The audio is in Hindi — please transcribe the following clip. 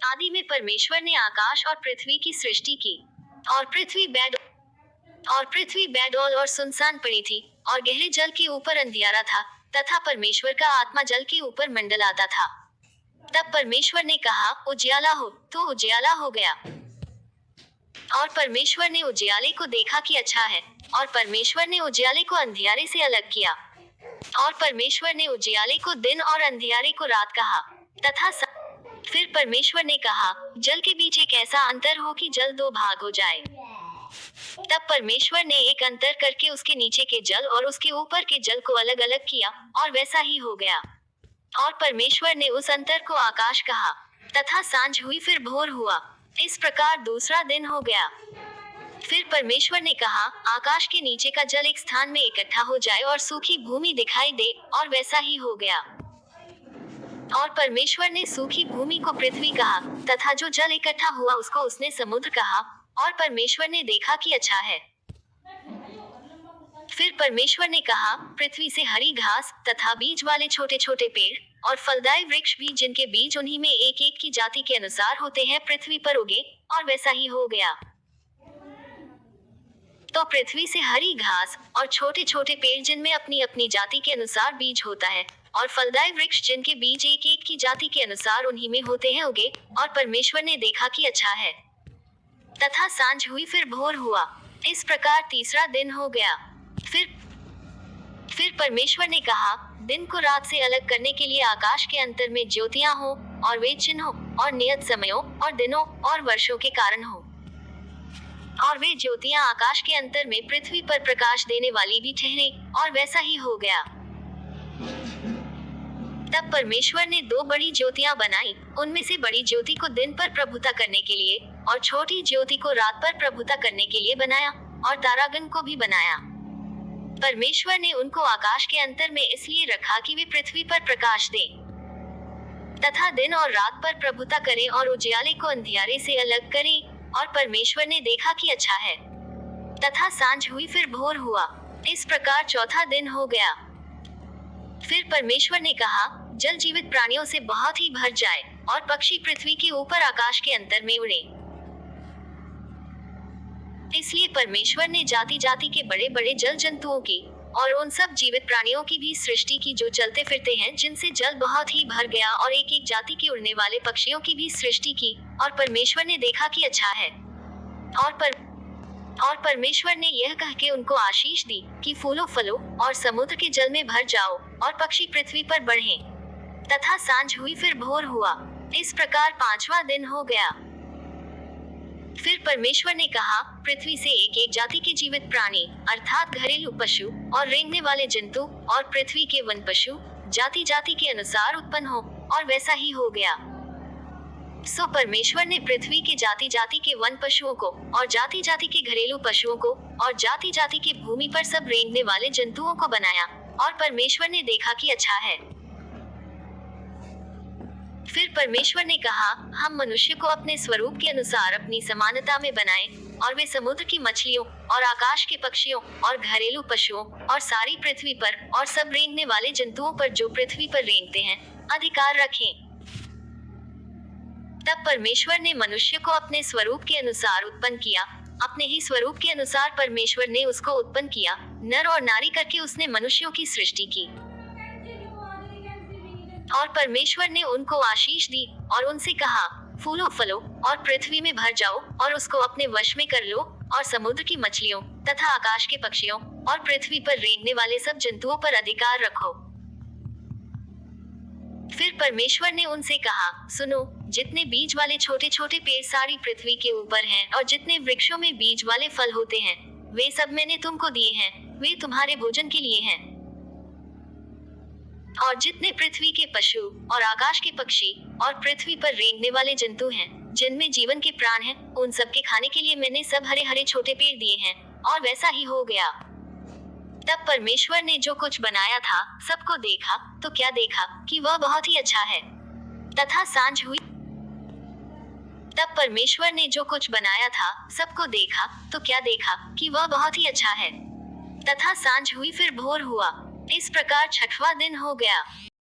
आदि में परमेश्वर ने आकाश और पृथ्वी की सृष्टि की। और पृथ्वी बेडौल और सुनसान पड़ी थी, और गहरे जल के ऊपर अंधियारा था, तथा परमेश्वर का आत्मा जल के ऊपर मंडलाता था। तब परमेश्वर ने कहा, उजियाला हो, तो उजियाला हो गया। और परमेश्वर ने उजियाले को देखा कि अच्छा है, और परमेश्वर ने उजियाले को अंधियारे से अलग किया। और परमेश्वर ने उजियाले को दिन और अंधियारे को रात कहा। फिर परमेश्वर ने कहा, जल के बीच एक ऐसा अंतर हो कि जल दो भाग हो जाए। तब परमेश्वर ने एक अंतर करके उसके नीचे के जल और उसके ऊपर के जल को अलग अलग किया, और वैसा ही हो गया। और परमेश्वर ने उस अंतर को आकाश कहा। तथा सांझ हुई, फिर भोर हुआ। इस प्रकार दूसरा दिन हो गया। फिर परमेश्वर ने कहा, आकाश के नीचे का जल एक स्थान में इकट्ठा हो जाए और सूखी भूमि दिखाई दे, और वैसा ही हो गया। और परमेश्वर ने सूखी भूमि को पृथ्वी कहा, तथा जो जल इकट्ठा हुआ उसको उसने समुद्र कहा। और परमेश्वर ने देखा कि अच्छा है। फिर परमेश्वर ने कहा, पृथ्वी से हरी घास तथा बीज वाले छोटे छोटे पेड़ और फलदायी वृक्ष भी, जिनके बीज उन्हीं में एक एक की जाति के अनुसार होते हैं, पृथ्वी पर उगे, और वैसा ही हो गया। तो पृथ्वी से हरी घास और छोटे छोटे पेड़, जिनमें अपनी अपनी जाति के अनुसार बीज होता है, और फलदायी वृक्ष, जिनके बीज एक एक की जाति के अनुसार उन्हीं में होते हैं, उगे। और परमेश्वर ने देखा कि अच्छा है। तथा सांझ हुई, फिर भोर हुआ। इस प्रकार तीसरा दिन हो गया। फिर परमेश्वर ने कहा, दिन को रात से अलग करने के लिए आकाश के अंतर में ज्योतियां हो, और वे चिन्हों और नियत समयों और दिनों और वर्षों के कारण हो। और वे ज्योतियां आकाश के अंतर में पृथ्वी पर प्रकाश देने वाली भी ठहरे, और वैसा ही हो गया। तब परमेश्वर ने दो बड़ी ज्योतियां बनाई, उनमें से बड़ी ज्योति को दिन पर प्रभुता करने के लिए, और छोटी ज्योति को रात पर प्रभुता करने के लिए बनाया, और तारागण को भी बनाया। परमेश्वर ने उनको आकाश के अंतर में इसलिए रखा कि वे पृथ्वी पर प्रकाश दें, तथा दिन और रात पर प्रभुता करें, और उजियाले को अंधियारे से अलग करें। और परमेश्वर ने देखा कि अच्छा है। तथा सांझ हुई, फिर भोर हुआ। इस प्रकार चौथा दिन हो गया। फिर परमेश्वर ने कहा, जल जीवित प्राणियों से बहुत ही भर जाए, और पक्षी पृथ्वी के ऊपर आकाश के अंतर में उड़े। इसलिए परमेश्वर ने जाति जाति के बड़े बड़े जल जंतुओं की और उन सब जीवित प्राणियों की भी सृष्टि की, जो चलते फिरते हैं, जिनसे जल बहुत ही भर गया, और एक एक जाति के उड़ने वाले पक्षियों की भी सृष्टि की। और परमेश्वर ने देखा कि अच्छा है। और परमेश्वर ने यह कह के उनको आशीष दी कि फूलो फलो और समुद्र के जल में भर जाओ, और पक्षी पृथ्वी पर बढ़ें। तथा सांझ हुई, फिर भोर हुआ। इस प्रकार पांचवा दिन हो गया। फिर परमेश्वर ने कहा, पृथ्वी से एक एक जाति के जीवित प्राणी, अर्थात घरेलू पशु और रेंगने वाले जंतु, और पृथ्वी के वन पशु जाति जाति के अनुसार उत्पन्न हो, और वैसा ही हो गया। सो परमेश्वर ने पृथ्वी के जाति जाति के वन पशुओं को, और जाति जाति के घरेलू पशुओं को, और जाति जाति के भूमि पर सब रेंगने वाले जंतुओं को बनाया। और परमेश्वर ने देखा कि अच्छा है। फिर परमेश्वर ने कहा, हम मनुष्य को अपने स्वरूप के अनुसार अपनी समानता में बनाएं, और वे समुद्र की मछलियों और आकाश के पक्षियों और घरेलू पशुओं और सारी पृथ्वी पर और सब रेंगने वाले जंतुओं पर, जो पृथ्वी पर रेंगते हैं, अधिकार रखें। तब परमेश्वर ने मनुष्य को अपने स्वरूप के अनुसार उत्पन्न किया, अपने ही स्वरूप के अनुसार परमेश्वर ने उसको उत्पन्न किया, नर और नारी करके उसने मनुष्यों की सृष्टि की। और परमेश्वर ने उनको आशीष दी, और उनसे कहा, फूलो फलो और पृथ्वी में भर जाओ, और उसको अपने वश में कर लो, और समुद्र की मछलियों तथा आकाश के पक्षियों और पृथ्वी पर रेंगने वाले सब जंतुओं पर अधिकार रखो। फिर परमेश्वर ने उनसे कहा, सुनो, जितने बीज वाले छोटे छोटे पेड़ सारी पृथ्वी के ऊपर हैं, और जितने वृक्षों में बीज वाले फल होते हैं, वे सब मैंने तुमको दिए हैं, वे तुम्हारे भोजन के लिए हैं। और जितने पृथ्वी के पशु और आकाश के पक्षी और पृथ्वी पर रेंगने वाले जंतु हैं, जिनमें जीवन के प्राण हैं, उन सब के खाने के लिए मैंने सब हरे हरे छोटे पेड़ दिए हैं। और वैसा ही हो गया। तब परमेश्वर ने जो कुछ बनाया था, सबको देखा, तो क्या देखा कि वह बहुत ही अच्छा है। तथा सांझ हुई। तब परमेश्वर ने जो कुछ बनाया था, सबको देखा, तो क्या देखा कि वह बहुत ही अच्छा है। तथा सांझ हुई, फिर भोर हुआ। इस प्रकार छठवां दिन हो गया।